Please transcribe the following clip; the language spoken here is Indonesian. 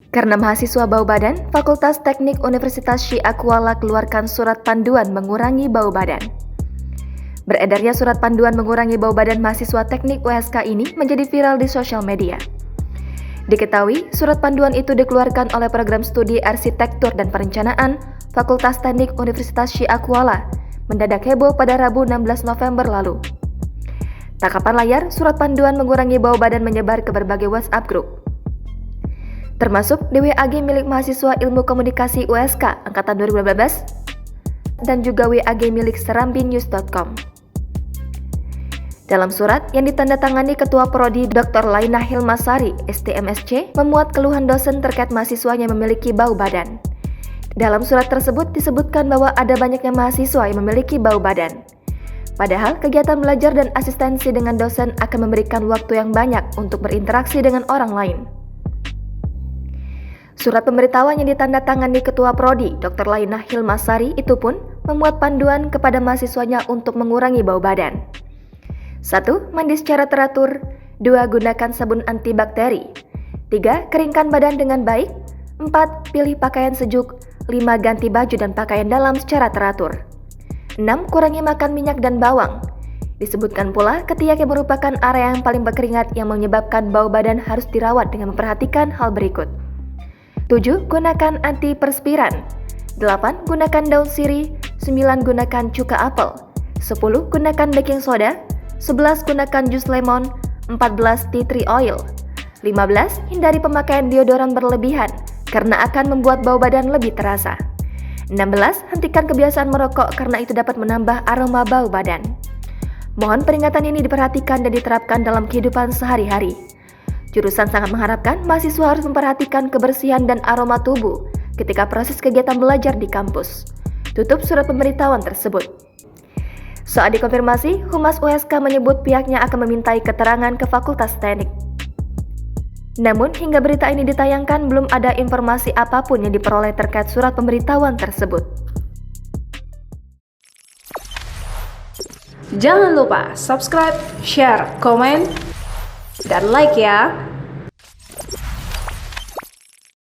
Karena mahasiswa bau badan, Fakultas Teknik Universitas Syiah keluarkan surat panduan mengurangi bau badan. Beredarnya surat panduan mengurangi bau badan mahasiswa teknik USK ini menjadi viral di sosial media. Diketahui, surat panduan itu dikeluarkan oleh Program Studi Arsitektur dan Perencanaan Fakultas Teknik Universitas Syiah mendadak heboh pada Rabu 16 November lalu. Tak kapan layar, surat panduan mengurangi bau badan menyebar ke berbagai WhatsApp group, termasuk di WAG milik mahasiswa Ilmu Komunikasi USK Angkatan 2018 dan juga WAG milik serambinews.com. Dalam surat yang ditandatangani Ketua Prodi Dr. Lainah Hilmasari, STMSC, memuat keluhan dosen terkait mahasiswanya memiliki bau badan. Dalam surat tersebut disebutkan bahwa ada banyaknya mahasiswa yang memiliki bau badan. Padahal kegiatan belajar dan asistensi dengan dosen akan memberikan waktu yang banyak untuk berinteraksi dengan orang lain. Surat pemberitahuan yang ditandatangani Ketua Prodi Dr. Lainah Hilmasari itu pun memuat panduan kepada mahasiswanya untuk mengurangi bau badan. 1. Mandi secara teratur. 2. Gunakan sabun antibakteri. 3. Keringkan badan dengan baik. 4. Pilih pakaian sejuk. 5. Ganti baju dan pakaian dalam secara teratur. 6. Kurangi makan minyak dan bawang. Disebutkan pula ketiak yang merupakan area yang paling berkeringat yang menyebabkan bau badan harus dirawat dengan memperhatikan hal berikut. 7. Gunakan antiperspiran. 8. Gunakan daun sirih. 9. Gunakan cuka apel. 10. Gunakan baking soda. 11. Gunakan jus lemon. 14. Tea tree oil. 15. Hindari pemakaian deodoran berlebihan karena akan membuat bau badan lebih terasa. 16. Hentikan kebiasaan merokok karena itu dapat menambah aroma bau badan. Mohon peringatan ini diperhatikan dan diterapkan dalam kehidupan sehari-hari. Jurusan sangat mengharapkan mahasiswa harus memperhatikan kebersihan dan aroma tubuh ketika proses kegiatan belajar di kampus. Tutup surat pemberitahuan tersebut. Saat dikonfirmasi, Humas USK menyebut pihaknya akan memintai keterangan ke Fakultas Teknik. Namun, hingga berita ini ditayangkan, belum ada informasi apapun yang diperoleh terkait surat pemberitahuan tersebut. Jangan lupa subscribe, share, komen, dan like ya!